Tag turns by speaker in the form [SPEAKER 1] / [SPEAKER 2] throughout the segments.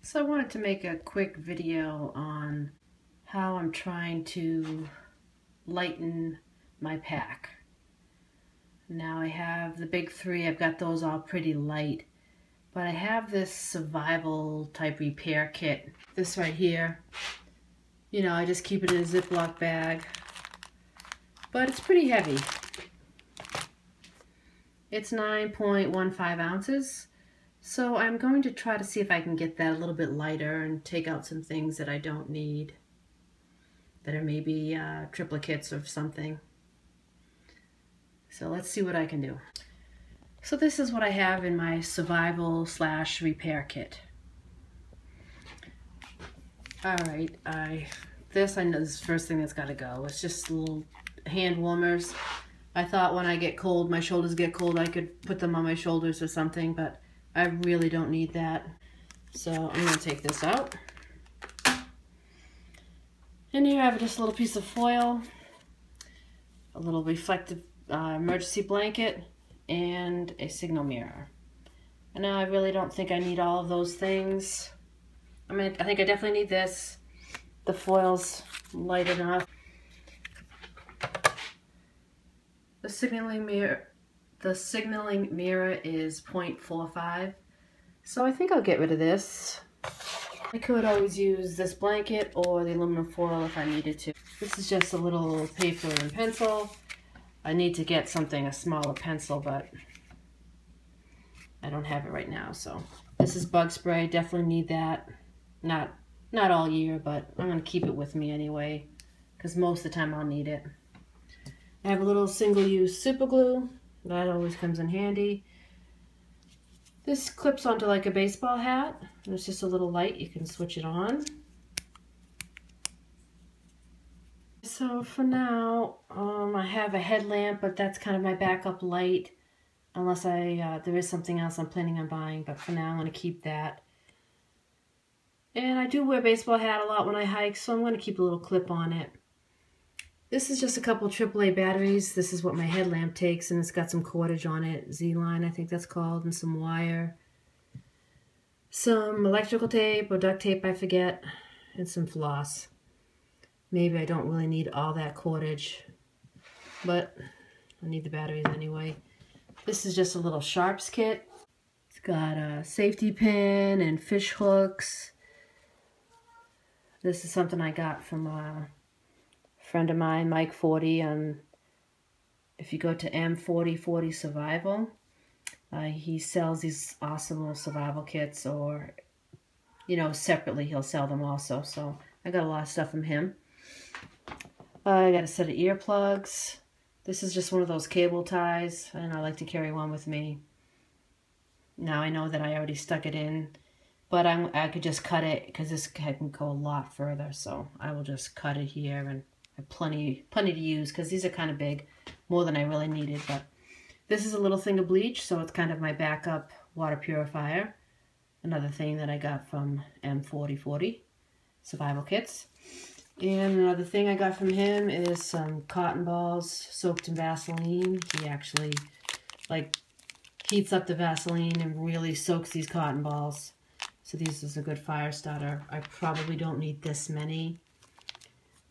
[SPEAKER 1] So I wanted to make a quick video on how I'm trying to lighten my pack. Now I have the big three, I've got those all pretty light, but I have this survival type repair kit, this right here. You know, I just keep it in a Ziploc bag, but it's pretty heavy. It's 9.15 ounces. So I'm going to try to see if I can get that a little bit lighter and take out some things that I don't need, that are maybe triplicates of something. So let's see what I can do. So this is what I have in my survival / repair kit. Alright, this I know is the first thing that's got to go. It's just little hand warmers. I thought when I get cold, my shoulders get cold, I could put them on my shoulders or something, but I really don't need that. So I'm going to take this out. And here I have just a little piece of foil, a little reflective emergency blanket, and a signal mirror. And now I really don't think I need all of those things. I think I definitely need this. The foil's light enough. The signaling mirror is 0.45, so I think I'll get rid of this. I could always use this blanket or the aluminum foil if I needed to. This is just a little paper and pencil. I need to get a smaller pencil, but I don't have it right now. So this is bug spray, definitely need that. Not all year, but I'm going to keep it with me anyway, because most of the time I'll need it. I have a little single-use super glue. That always comes in handy. This clips onto like a baseball hat. And it's just a little light. You can switch it on. So for now, I have a headlamp, but that's kind of my backup light. Unless there is something else I'm planning on buying. But for now, I'm going to keep that. And I do wear a baseball hat a lot when I hike, so I'm going to keep a little clip on it. This is just a couple AAA batteries. This is what my headlamp takes, and it's got some cordage on it. Z-line, I think that's called, and some wire. Some electrical tape or duct tape, I forget, and some floss. Maybe I don't really need all that cordage, but I need the batteries anyway. This is just a little sharps kit. It's got a safety pin and fish hooks. This is something I got from friend of mine, Mike 40, if you go to M4040 Survival, he sells these awesome little survival kits, or, you know, separately he'll sell them also. So I got a lot of stuff from him. I got a set of earplugs. This is just one of those cable ties, and I like to carry one with me. Now I know that I already stuck it in, but I could just cut it, because this can go a lot further, so I will just cut it here and have plenty to use, because these are kind of big, more than I really needed. But this is a little thing of bleach, so it's kind of my backup water purifier. Another thing that I got from M4040 Survival Kits. And another thing I got from him is some cotton balls soaked in Vaseline. He actually heats up the Vaseline and really soaks these cotton balls. So this is a good fire starter. I probably don't need this many,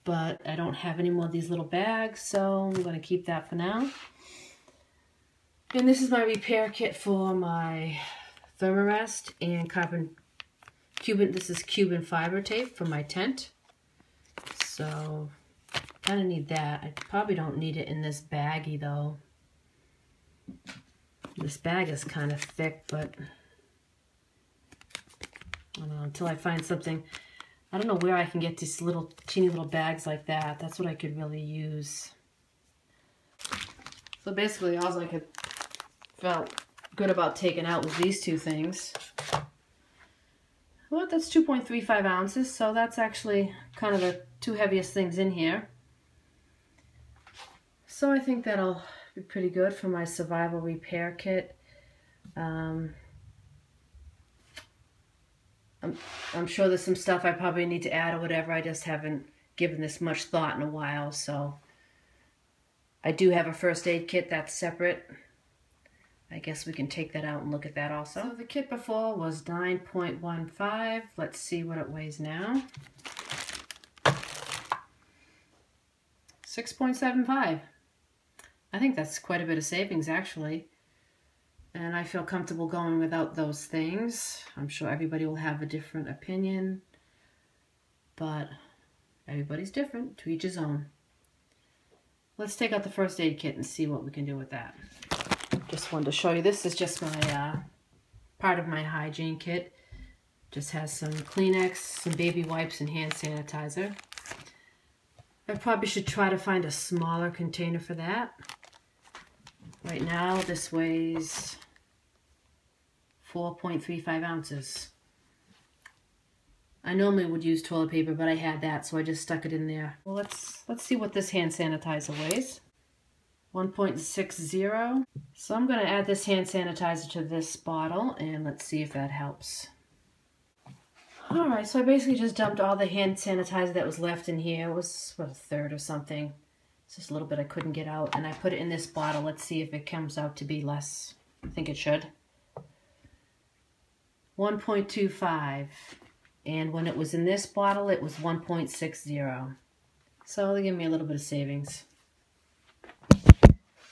[SPEAKER 1] but I don't have any more of these little bags, so I'm going to keep that for now. And this is my repair kit for my thermarest and this is Cuban fiber tape for my tent. So kind of need that. I probably don't need it in this baggie though. This bag is kind of thick, but I don't know, until I find something. I don't know where I can get these little teeny little bags like that. That's what I could really use. So basically all I felt good about taking out was these two things. Well, that's 2.35 ounces, so that's actually kind of the two heaviest things in here. So I think that'll be pretty good for my survival repair kit. I'm sure there's some stuff I probably need to add or whatever. I just haven't given this much thought in a while. So I do have a first aid kit that's separate. I guess we can take that out and look at that also. So the kit before was 9.15. Let's see what it weighs now. 6.75. I think that's quite a bit of savings actually. And I feel comfortable going without those things. I'm sure everybody will have a different opinion, but everybody's different, to each his own. Let's take out the first aid kit and see what we can do with that. Just wanted to show you, this is just my part of my hygiene kit. Just has some Kleenex, some baby wipes, and hand sanitizer. I probably should try to find a smaller container for that. Right now this weighs 4.35 ounces. I normally would use toilet paper, but I had that, so I just stuck it in there. Well, let's see what this hand sanitizer weighs. 1.60. So I'm going to add this hand sanitizer to this bottle, and let's see if that helps. Alright, so I basically just dumped all the hand sanitizer that was left in here. It was, what, a third or something. It's just a little bit I couldn't get out, and I put it in this bottle. Let's see if it comes out to be less. I think it should. 1.25. And when it was in this bottle, it was 1.60. So they give me a little bit of savings.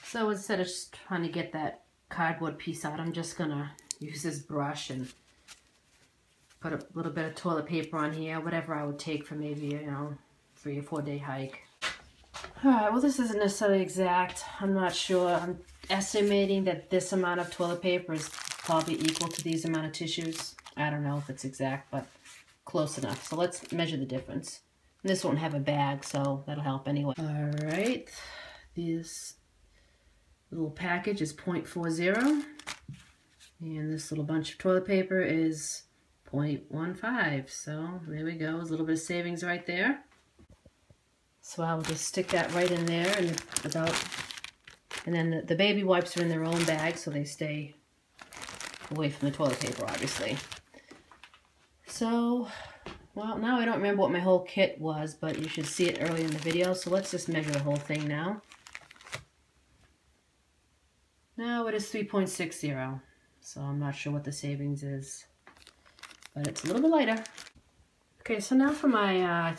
[SPEAKER 1] So instead of just trying to get that cardboard piece out, I'm just going to use this brush and put a little bit of toilet paper on here, whatever I would take for maybe, 3 or 4 day hike. Alright, well this isn't necessarily exact. I'm not sure. I'm estimating that this amount of toilet paper is probably equal to these amount of tissues. I don't know if it's exact, but close enough. So let's measure the difference. And this won't have a bag, so that'll help anyway. Alright, this little package is 0.40. And this little bunch of toilet paper is 0.15. So there we go. There's a little bit of savings right there. So I'll just stick that right in there, and then the baby wipes are in their own bag, so they stay away from the toilet paper, obviously. So, well, now I don't remember what my whole kit was, but you should see it early in the video, so let's just measure the whole thing now. Now it is 3.60, so I'm not sure what the savings is, but it's a little bit lighter. Okay, so now for my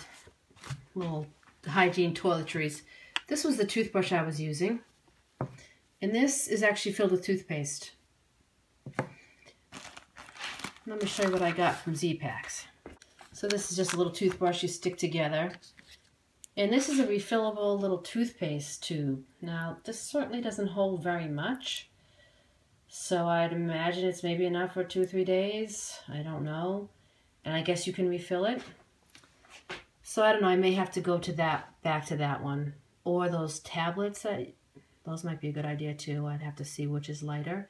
[SPEAKER 1] little hygiene toiletries. This was the toothbrush I was using, and this is actually filled with toothpaste. Let me show you what I got from Z-Packs. So this is just a little toothbrush you stick together, and this is a refillable little toothpaste tube. Now this certainly doesn't hold very much, so I'd imagine it's maybe enough for 2 or 3 days. I don't know, and I guess you can refill it. So I don't know, I may have to go to back to that one. Or those tablets, those might be a good idea too. I'd have to see which is lighter.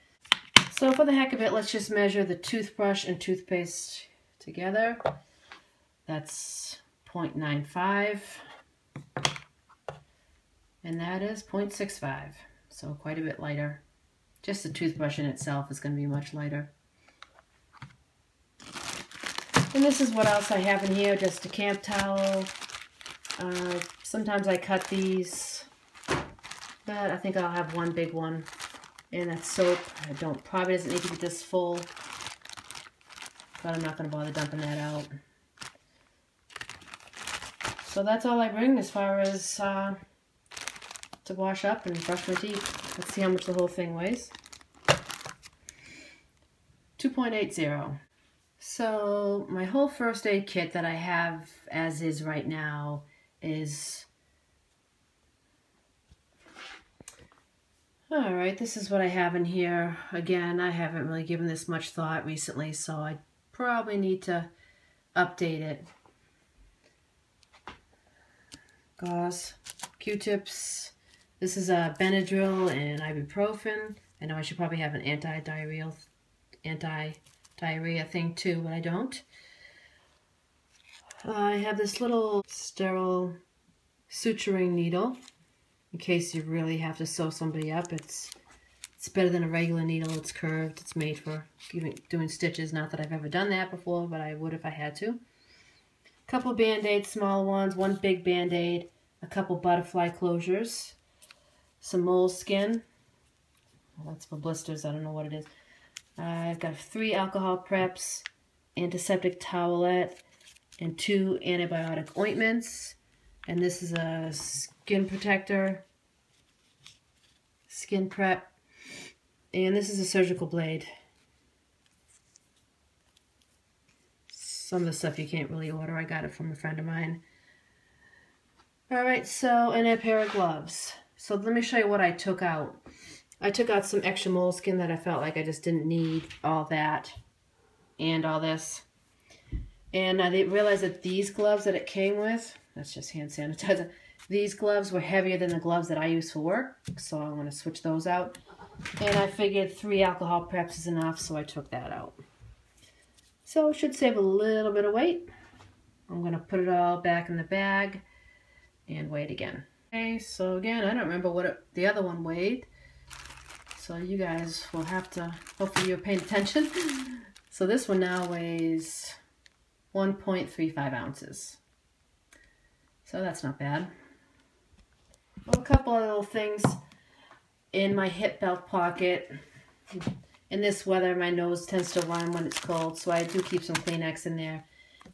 [SPEAKER 1] So for the heck of it, let's just measure the toothbrush and toothpaste together. That's 0.95. And that is 0.65. So quite a bit lighter. Just the toothbrush in itself is going to be much lighter. And this is what else I have in here, just a camp towel. Sometimes I cut these, but I think I'll have one big one. And that's soap. Probably doesn't need to be this full, but I'm not going to bother dumping that out. So that's all I bring as far as to wash up and brush my teeth. Let's see how much the whole thing weighs. 2.80. So my whole first aid kit that I have as is right now is... Alright, this is what I have in here. Again, I haven't really given this much thought recently, so I probably need to update it. Gauze, Q-tips. This is a Benadryl and ibuprofen. I know I should probably have an anti-diarrhea thing too, but I don't. I have this little sterile suturing needle in case you really have to sew somebody up. It's better than a regular needle. It's curved. It's made for doing stitches. Not that I've ever done that before, but I would if I had to. A couple Band-Aids, small ones, one big Band-Aid, a couple butterfly closures, some moleskin, Well, that's for blisters. I don't know what it is. I've got 3 alcohol preps, antiseptic towelette, and 2 antibiotic ointments. And this is a skin protector, skin prep. And this is a surgical blade. Some of the stuff you can't really order. I got it from a friend of mine. Alright, so, and a pair of gloves. So let me show you what I took out. I took out some extra moleskin that I felt like I just didn't need all that and all this. And I realized that these gloves that it came with, that's just hand sanitizer, these gloves were heavier than the gloves that I use for work, so I'm going to switch those out. And I figured 3 alcohol preps is enough, so I took that out. So it should save a little bit of weight. I'm going to put it all back in the bag and weigh it again. Okay, so again, I don't remember what the other one weighed. So you guys will have to, hopefully you're paying attention. So this one now weighs 1.35 ounces. So that's not bad. Well, a couple of little things in my hip belt pocket. In this weather, my nose tends to run when it's cold, so I do keep some Kleenex in there.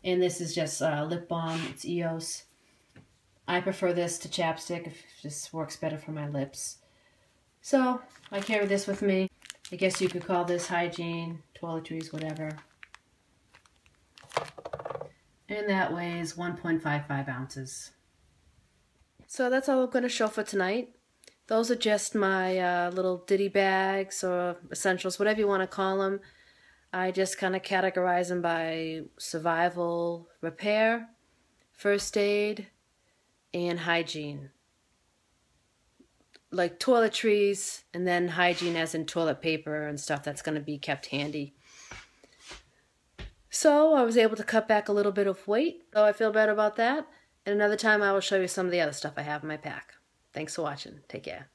[SPEAKER 1] And this is just lip balm. It's EOS. I prefer this to chapstick if this works better for my lips. So I carry this with me. I guess you could call this hygiene, toiletries, whatever. And that weighs 1.55 ounces. So that's all I'm going to show for tonight. Those are just my little ditty bags or essentials, whatever you want to call them. I just kind of categorize them by survival, repair, first aid, and hygiene. Like toiletries, and then hygiene as in toilet paper and stuff that's going to be kept handy. So I was able to cut back a little bit of weight, so I feel better about that. And another time I will show you some of the other stuff I have in my pack. Thanks for watching. Take care.